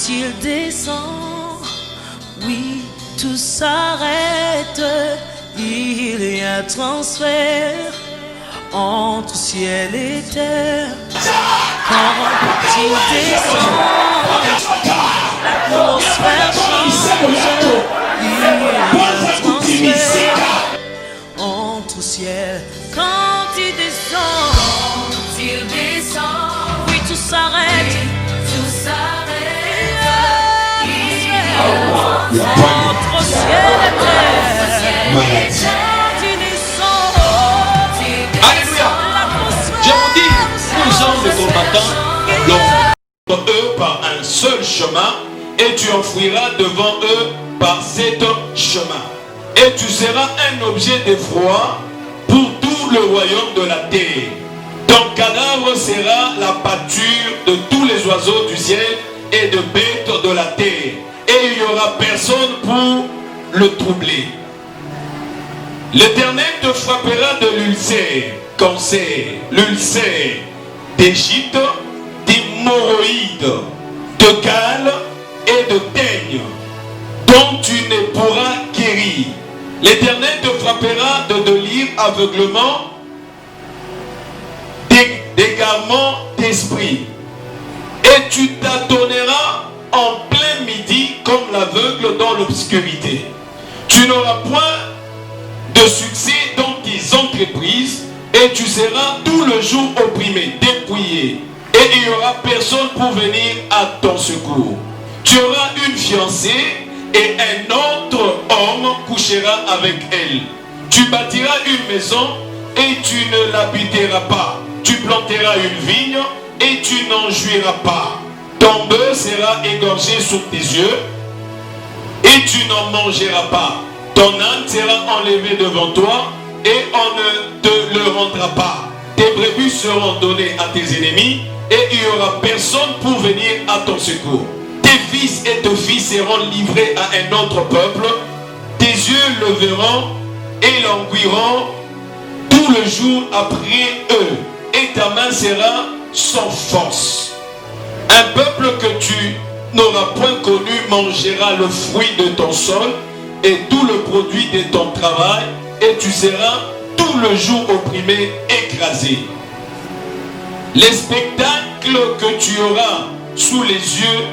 il descend, oui, tout s'arrête. Il y a transfert entre ciel et terre. Quand il descend, l'atmosphère change. Il y a transfert entre ciel. Quand il descend, oui, tout s'arrête. Tout s'arrête. Entre ciel et terre. Alléluia. Je vous dis, nous sommes des combattants, donc eux par un seul chemin, et tu enfouiras devant eux par sept chemins. Et tu seras un objet d'effroi pour tout le royaume de la terre. Ton cadavre sera la pâture de tous les oiseaux du ciel et de bêtes de la terre. Et il n'y aura personne pour le troubler. L'Éternel te frappera de l'ulcère, cancer, l'ulcère d'Égypte, d'hémorroïdes, de gale et de teigne, dont tu ne pourras guérir. L'Éternel te frappera de délire, aveuglement, d'égarement d'esprit. Et tu tâtonneras en plein midi comme l'aveugle dans l'obscurité. Tu n'auras point de succès dans tes entreprises et tu seras tout le jour opprimé, dépouillé. Et il n'y aura personne pour venir à ton secours. Tu auras une fiancée et un autre homme couchera avec elle. Tu bâtiras une maison et tu ne l'habiteras pas. Tu planteras une vigne et tu n'en jouiras pas. Ton bœuf sera égorgé sous tes yeux et tu n'en mangeras pas. Ton âne sera enlevé devant toi et on ne te le rendra pas. Tes brebis seront données à tes ennemis et il n'y aura personne pour venir à ton secours. Tes fils et tes filles seront livrés à un autre peuple. Tes yeux le verront et languiront tout le jour après eux. Et ta main sera sans force. Un peuple que tu n'auras point connu mangera le fruit de ton sol et tout le produit de ton travail, et tu seras tout le jour opprimé, écrasé. Les spectacles que tu auras sous les yeux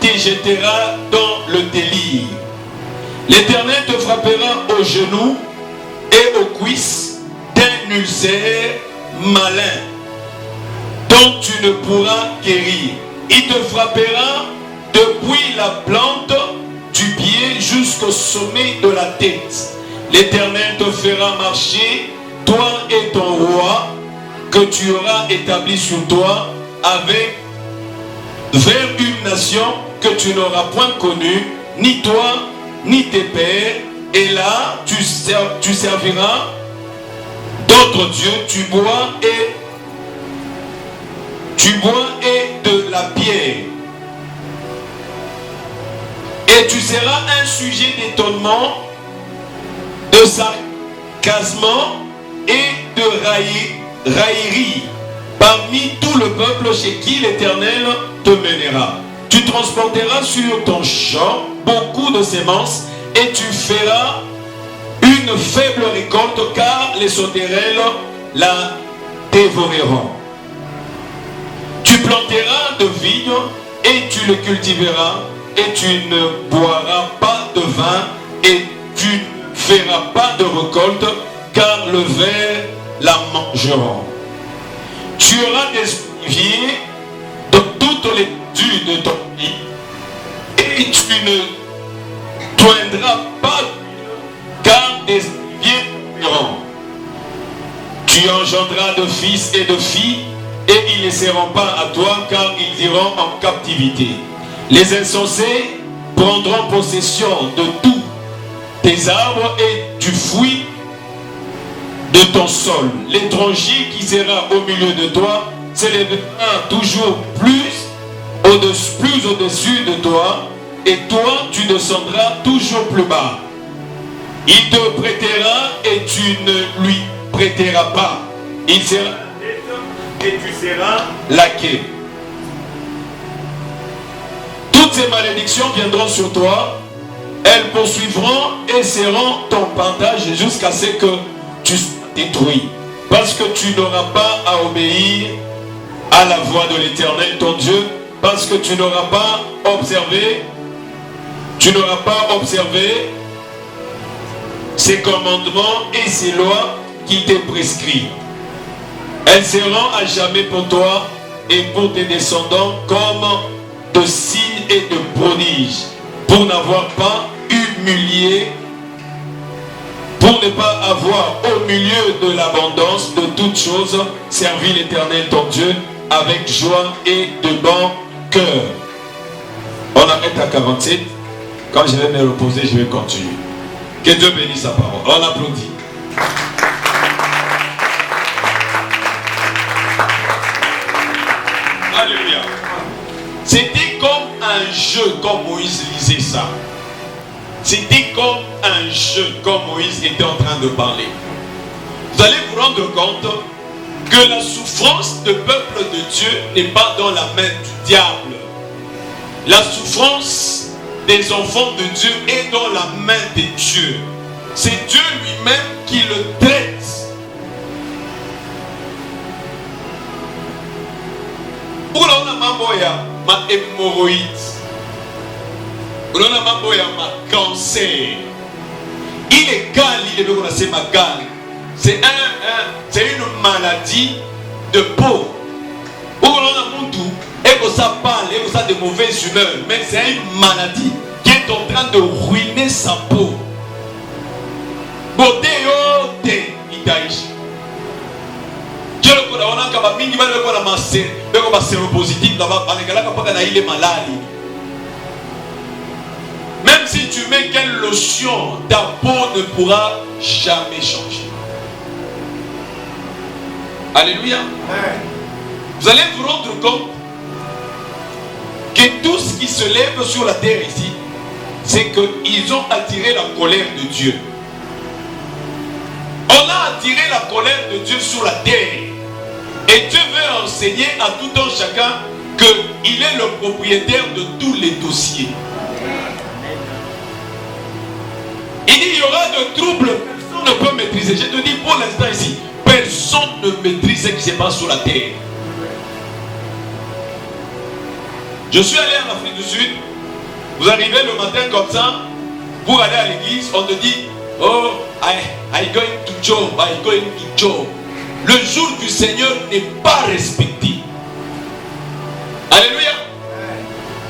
te jettera dans le délire. L'Éternel te frappera aux genoux et aux cuisses d'un ulcère malin dont tu ne pourras guérir. Il te frappera depuis la plante du pied jusqu'au sommet de la tête. L'Éternel te fera marcher, toi et ton roi, que tu auras établi sur toi, vers une nation que tu n'auras point connue, ni toi, ni tes pères. Et là, tu serviras d'autres dieux, tu bois et de la pierre. Et tu seras un sujet d'étonnement, de sarcasme et de raillerie parmi tout le peuple chez qui l'Éternel te mènera. Tu transporteras sur ton champ beaucoup de semences et tu feras une faible récolte car les sauterelles la dévoreront. Tu planteras de vignes et tu le cultiveras et tu ne boiras pas de vin et tu ne feras pas de récolte car le ver la mangeront. Tu auras des oliviers dans toutes les études de ton pays et tu ne toindras pas car des oliviers mourront. Tu engendras de fils et de filles et ils ne seront pas à toi car ils iront en captivité. Les insensés prendront possession de tous tes arbres et du fruit de ton sol. L'étranger qui sera au milieu de toi s'élèvera toujours plus au-dessus de toi, et toi tu descendras toujours plus bas. Il te prêtera et tu ne lui prêteras pas. Il sera et tu seras laqué. Toutes toutes ces malédictions viendront sur toi. Elles poursuivront et seront ton partage jusqu'à ce que tu sois détruit. Parce que tu n'auras pas à obéir à la voix de l'Éternel ton Dieu. Parce que tu n'auras pas observé ses commandements et ses lois qu'il t'est prescrit. Elles seront à jamais pour toi et pour tes descendants comme de signes et de prodiges, pour n'avoir pas humilié, pour ne pas avoir au milieu de l'abondance de toutes choses servi l'Éternel ton Dieu avec joie et de bon cœur. On arrête à 47. Quand je vais me reposer, je vais continuer. Que Dieu bénisse sa parole. On applaudit. Alléluia. C'était comme un jeu quand Moïse lisait ça. C'était comme un jeu quand Moïse était en train de parler. Vous allez vous rendre compte que la souffrance du peuple de Dieu n'est pas dans la main du diable. La souffrance des enfants de Dieu est dans la main de Dieu. C'est Dieu lui-même qui le traite. Pour la mambo ya ma hémorroïde, pour la mambo ya ma cancer, illégal, il est c'est ma gale. C'est une maladie de peau. Pour la monde et ça parle, et ça de mauvaise humeur, mais c'est une maladie qui est en train de ruiner sa peau. Beauté yote itaishi. Dieu le connaît, on a qu'à mingi mal le connaît massé, le connaît séropositif là-bas, on est là quand on a il est malade. Même si tu mets quelle lotion, ta peau ne pourra jamais changer. Alléluia. Vous allez vous rendre compte que tout ce qui se lève sur la terre ici, c'est qu'ils ont attiré la colère de Dieu. On a attiré la colère de Dieu sur la terre. Et Dieu veut enseigner à tout un chacun qu'il est le propriétaire de tous les dossiers. Il dit il y aura de troubles, personne ne peut maîtriser. Je te dis pour l'instant ici, personne ne maîtrise ce qui se passe sur la terre. Je suis allé en Afrique du Sud. Vous arrivez le matin comme ça, pour aller à l'église, on te dit, oh, I going to job, I going to job. Le jour du Seigneur n'est pas respecté. Alléluia.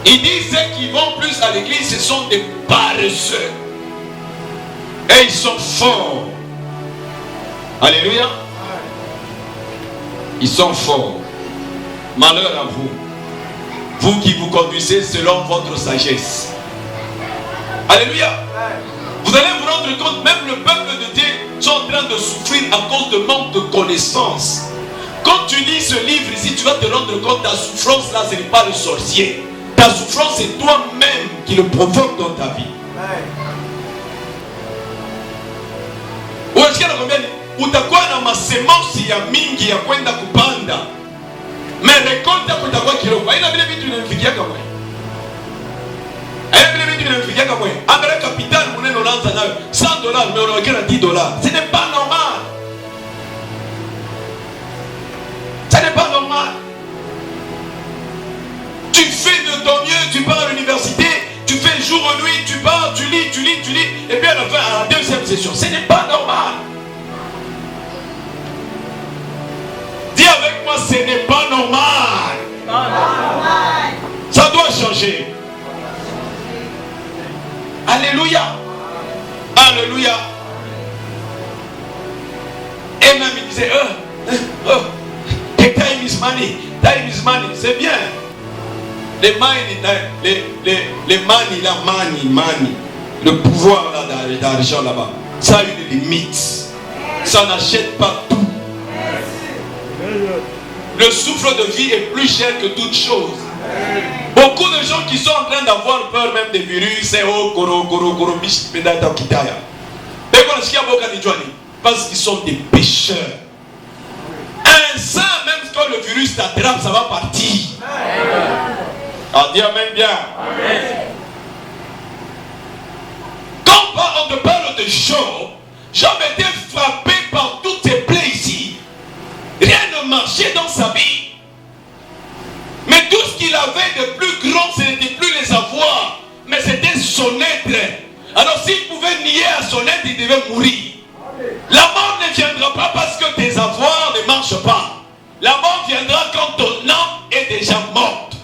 Ils disent ceux qui vont plus à l'église, ce sont des paresseux. Et ils sont forts. Alléluia. Ils sont forts. Malheur à vous. Vous qui vous conduisez selon votre sagesse. Alléluia. Vous allez vous rendre compte, même le peuple de Dieu sont en train de souffrir à cause de manque de connaissances. Quand tu lis ce livre ici, tu vas te rendre compte que ta souffrance là, ce n'est pas le sorcier. Ta souffrance, c'est toi-même qui le provoque dans ta vie. Ou est-ce qu'il y a combien? Utakuwa na masemansi ya mingi ya kwenda kupanda. Mais récolte kutakuwa kidogo. Haina vile vitu vinanifikia kama. Haina vile vitu vinanifikia kama. Angalia capital munene unaanza nayo $100 mais unawekea $10. Ce n'est pas normal. Ce n'est pas normal. Tu fais de ton mieux, tu pars à l'université, tu fais jour et nuit, tu pars, tu lis, et puis à la fin, à la deuxième session, ce n'est pas normal. Dis avec moi, ce n'est pas normal. Ça doit changer. Alléluia. Alléluia. Et même il disait, time is money. Time is money. C'est bien. Les money. Le pouvoir d'argent là-bas. Ça a une limite. Ça n'achète pas tout. Le souffle de vie est plus cher que toute chose. Beaucoup de gens qui sont en train d'avoir peur même des virus, c'est parce qu'ils sont des pécheurs. Un saint, même quand le virus t'attrape, ça va partir. Ah, dis amen bien. Amen. Quand on te parle de Job, Job était frappé par toutes ses plaies ici. Rien ne marchait dans sa vie. Mais tout ce qu'il avait de plus grand, ce n'était plus les avoirs, mais c'était son être. Alors s'il pouvait nier à son être, il devait mourir. La mort ne viendra pas parce que tes avoirs ne marchent pas. La mort viendra quand ton âme est déjà morte.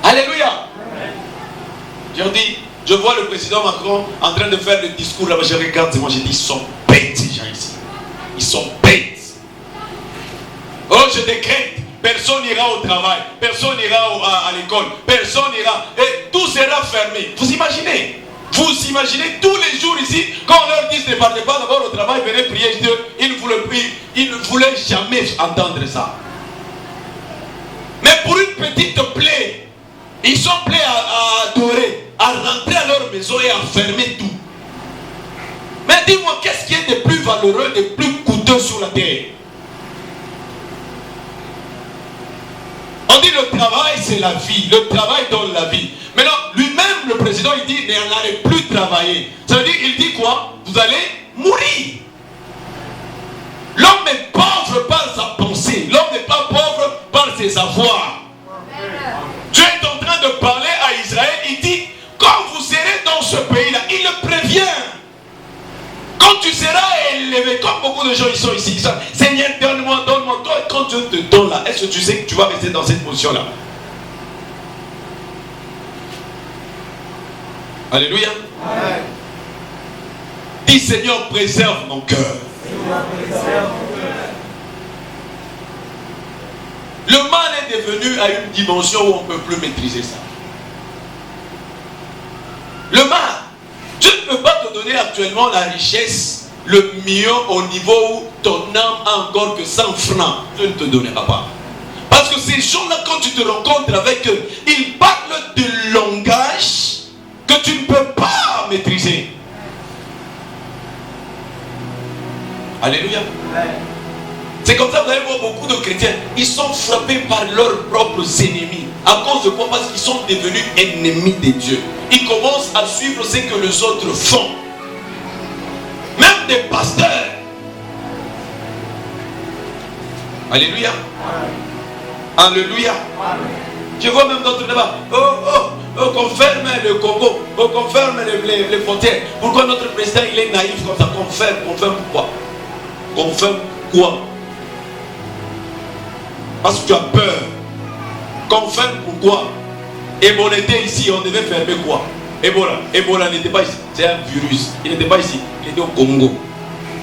Alléluia. Je vois le président Macron en train de faire le discours là-bas. Je regarde, moi je dis, ils sont bêtes ces gens ici. Ils sont bêtes. Oh, je décrète, personne n'ira au travail, personne n'ira à l'école, personne n'ira, et tout sera fermé. Vous imaginez tous les jours ici, quand on leur dit ne partez pas d'abord au travail, venez prier Dieu, ils ne voulaient jamais entendre ça. Mais pour une petite plaie, ils sont prêts à adorer, à rentrer à leur maison et à fermer tout. Mais dis-moi, qu'est-ce qui est de plus valeureux, de plus coûteux sur la terre? On dit le travail c'est la vie, le travail donne la vie. Maintenant, lui-même, le président, il dit, n'allez plus travailler. Ça veut dire, il dit quoi? Vous allez mourir. L'homme est pauvre par sa pensée. L'homme n'est pas pauvre par ses avoirs. Dieu est en train de parler à Israël. Il dit, quand vous serez dans ce pays-là, il le prévient. Quand tu seras élevé, comme beaucoup de gens ils sont ici, ils disent, Seigneur, donne-moi, donne-moi. Quand Dieu te donne là, est-ce que tu sais que tu vas rester dans cette position-là? Alléluia. Amen. Dis, Seigneur, préserve mon cœur. Le mal est devenu à une dimension où on ne peut plus maîtriser ça. Le mal, Dieu ne peut pas te donner actuellement la richesse, le million au niveau où ton âme a encore que 100 francs. Dieu ne te donnera pas. Parce que ces gens-là, quand tu te rencontres avec eux, ils parlent de langage que tu ne peux pas maîtriser. Alléluia. C'est comme ça que vous allez voir beaucoup de chrétiens. Ils sont frappés par leurs propres ennemis. À cause de quoi? Parce qu'ils sont devenus ennemis de Dieu. Ils commencent à suivre ce que les autres font. Même des pasteurs. Alléluia. Alléluia. Je vois même d'autres là-bas. Qu'on ferme le Congo. Qu'on ferme les frontières. Pourquoi notre président il est naïf comme ça? Qu'on ferme pourquoi? Qu'on ferme quoi? Parce que tu as peur. Qu'on ferme pourquoi? Ebola était ici, on devait fermer quoi? Ebola n'était pas ici. C'est un virus. Il n'était pas ici. Il était au Congo.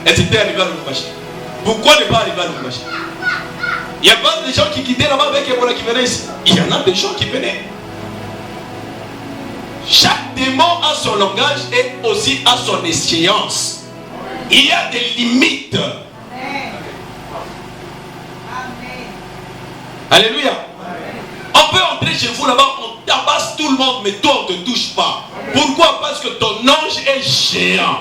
Et c'était arrivé à Lubumbashi. Pourquoi ne pas arriver à Lubumbashi? Il n'y a pas de gens qui quittaient là-bas avec Ebola qui venaient ici. Il y en a des gens qui venaient. Chaque démon a son langage et aussi a son échéance. Il y a des limites. Alléluia. On peut entrer chez vous là-bas, on tabasse tout le monde, mais toi on ne te touche pas. Pourquoi? Parce que ton ange est géant.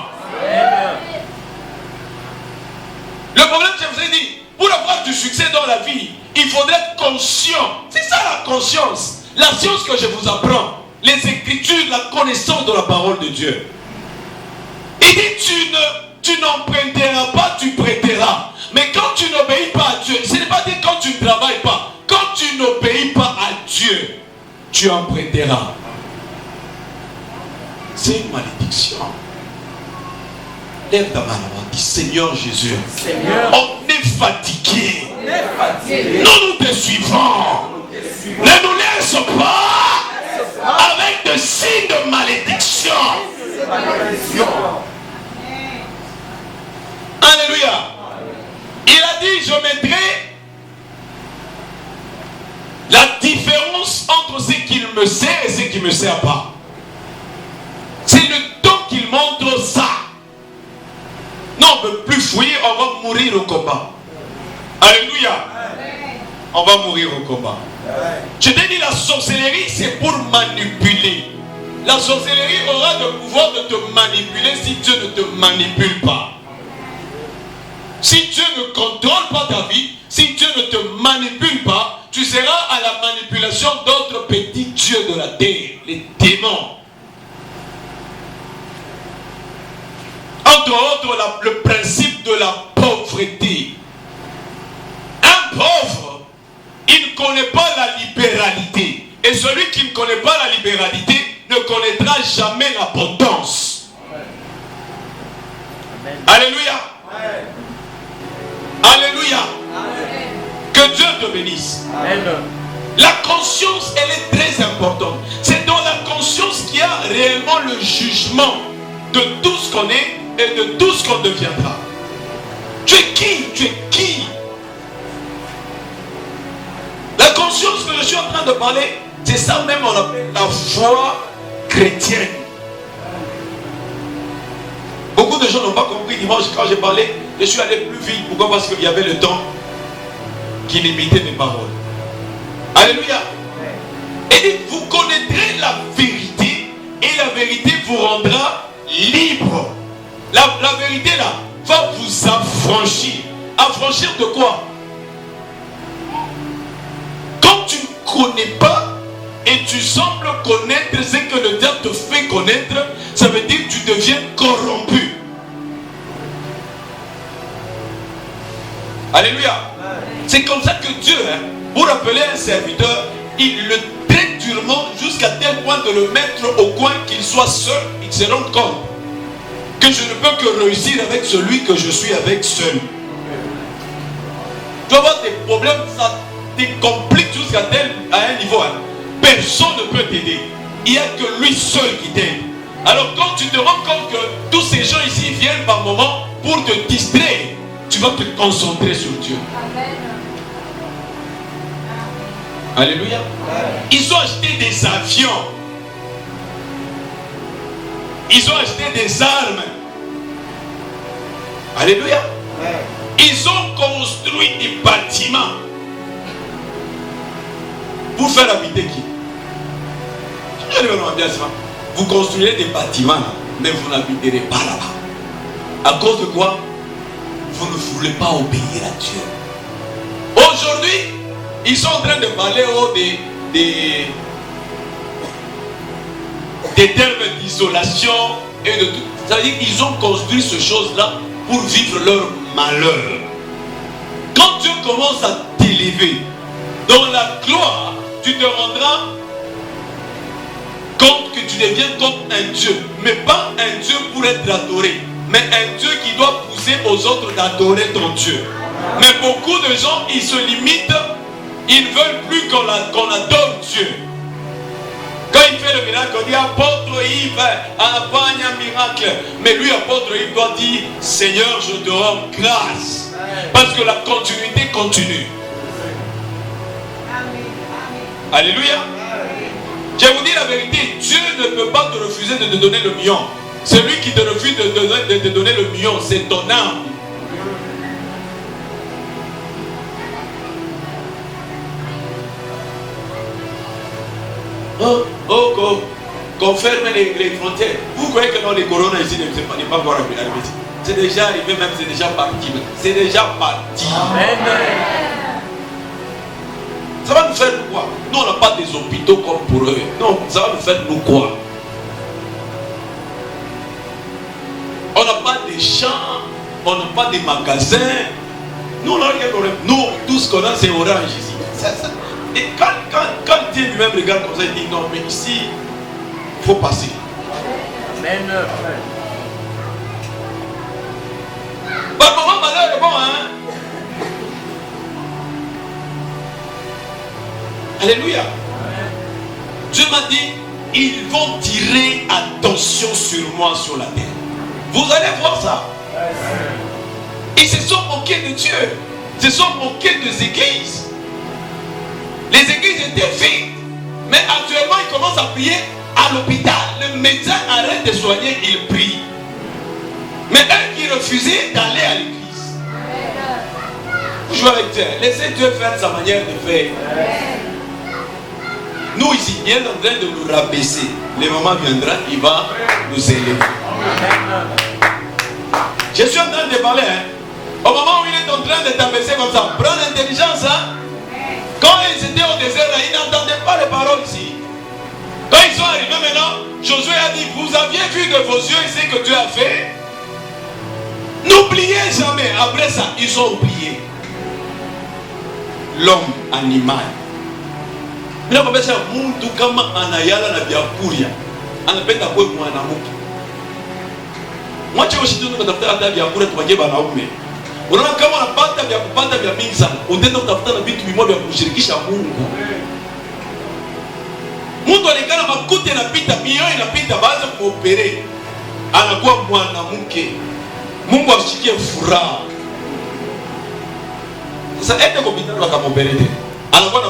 Le problème, je vous ai dit, pour avoir du succès dans la vie, il faudrait être conscient. C'est ça la conscience. La science que je vous apprends. Les écritures, la connaissance de la parole de Dieu. Il dit, tu n'emprunteras pas, tu prêteras. Mais quand tu n'obéis pas à Dieu, ce n'est pas dire quand tu ne travailles pas. Quand tu n'obéis pas à Dieu, tu emprunteras. C'est une malédiction. Lève ta main là-bas, dis Seigneur Jésus, Seigneur, on est fatigué. Nous te suivons. Ne nous laisse pas avec de signes de malédiction. Alléluia. Il a dit, je mettrai la différence entre ce qu'il me sert et ce qui ne me sert pas. C'est le temps qu'il montre ça. Non, on ne peut plus fouiller, on va mourir au combat. Alléluia. On va mourir au combat. Je t'ai dit, la sorcellerie, c'est pour manipuler. La sorcellerie aura le pouvoir de te manipuler si Dieu ne te manipule pas. Si Dieu ne contrôle pas ta vie, si Dieu ne te manipule pas, tu seras à la manipulation d'autres petits dieux de la terre, les démons. Entre autres, le principe de la pauvreté. Un pauvre, il ne connaît pas la libéralité. Et celui qui ne connaît pas la libéralité ne connaîtra jamais l'abondance. Alléluia. Alléluia. Que Dieu te bénisse. La conscience, elle est très importante. C'est dans la conscience qu'il y a réellement le jugement de tout ce qu'on est et de tout ce qu'on deviendra. Tu es qui? Tu es qui? La conscience que je suis en train de parler, c'est ça même on appelle la foi chrétienne. Beaucoup de gens n'ont pas compris. Dimanche, quand j'ai parlé, je suis allé plus vite. Pourquoi? Parce qu'il y avait le temps qui limitait mes paroles. Alléluia. Et vous connaîtrez la vérité et la vérité vous rendra libre. La vérité là va vous affranchir. Affranchir de quoi? Quand tu ne connais pas et tu sembles connaître ce que le diable te fait connaître, ça veut dire que tu deviens corrompu. Alléluia. C'est comme ça que Dieu, pour appeler un serviteur, il le traite durement jusqu'à tel point de le mettre au coin qu'il soit seul. Il se rend compte que je ne peux que réussir avec celui que je suis avec seul. Tu vas avoir des problèmes, ça te complique jusqu'à un niveau. Personne ne peut t'aider. Il n'y a que lui seul qui t'aide. Alors quand tu te rends compte que tous ces gens ici viennent par moment pour te distraire, tu vas te concentrer sur Dieu. Amen. Alléluia. Ils ont acheté des avions. Ils ont acheté des armes. Alléluia. Ils ont construit des bâtiments. Pour faire habiter qui? Vous construirez des bâtiments, mais vous n'habiterez pas là-bas. À cause de quoi? Vous ne voulez pas obéir à Dieu. Aujourd'hui, ils sont en train de parler des termes d'isolation et de tout. Ça veut dire qu'ils ont construit ces choses-là pour vivre leur malheur. Quand Dieu commence à t'élever dans la gloire, tu te rendras compte que tu deviens comme un Dieu. Mais pas un Dieu pour être adoré, mais un Dieu qui doit pousser aux autres d'adorer ton Dieu. Mais beaucoup de gens, ils se limitent. Ils ne veulent plus qu'on adore Dieu. Quand il fait le miracle, on dit apôtre Yves, appagne un miracle. Mais lui, apôtre Yves, doit dire Seigneur, je te rends grâce. Parce que la continuité continue. Alléluia. Je vais vous dire la vérité, Dieu ne peut pas te refuser de te donner le million. Celui qui te refuse de te donner le million, c'est ton âme. Qu'on ferme les frontières. Vous croyez que dans les corona ici n'est pas encore arrivé? C'est déjà arrivé, même c'est déjà parti. C'est déjà parti. Amen. Ça va nous faire quoi? Nous on n'a pas des hôpitaux comme pour eux. Non, ça va nous faire nous quoi? On n'a pas des champs, on n'a pas des magasins. Nous on n'a rien problème. Nous, tout ce qu'on a c'est orange ici. Et quand Dieu lui-même regarde comme ça, il dit non, mais ici, il faut passer. Amen. Par moment, malheur est bon, hein? Alléluia. Dieu m'a dit, ils vont tirer attention sur moi sur la terre. Vous allez voir ça. Ils se sont moqués de Dieu. Ils se sont moqués des églises. Les églises étaient vides. Mais actuellement, ils commencent à prier à l'hôpital. Le médecin arrête de soigner, il prie. Mais eux qui refusaient d'aller à l'église. Vous jouez avec Dieu. Laissez Dieu faire sa manière de faire. Nous ici, il est en train de nous rabaisser. Le moment viendra, il va nous élever. Je suis en train de parler. Au moment où il est est en train de t'abaisser comme ça. Prends l'intelligence. Hein? Quand ils étaient au désert, là, ils n'entendaient pas les paroles ici. Quand ils sont arrivés maintenant, Josué a dit, vous aviez vu de vos yeux ce que Dieu a fait. N'oubliez jamais. Après ça, ils ont oublié. L'homme animal. Bila babesha mtu kama anayala na vyakula anapenda kuwe mwanamke. Mwache ushindane kutafuta hata vyakula tuwaje wanaume. Unaona kama unapata vya kupata vya mingi sana, utaenda kutafuta na vitu vimoja vya kumshirikisha Mungu. Mtu alikana makuti yanapita, mioyo inapita, baada kuopere anakuwa mwanamke. Mungu amshikie furaha. Sasa ende kwa bitaro akamopere. Anakuwa na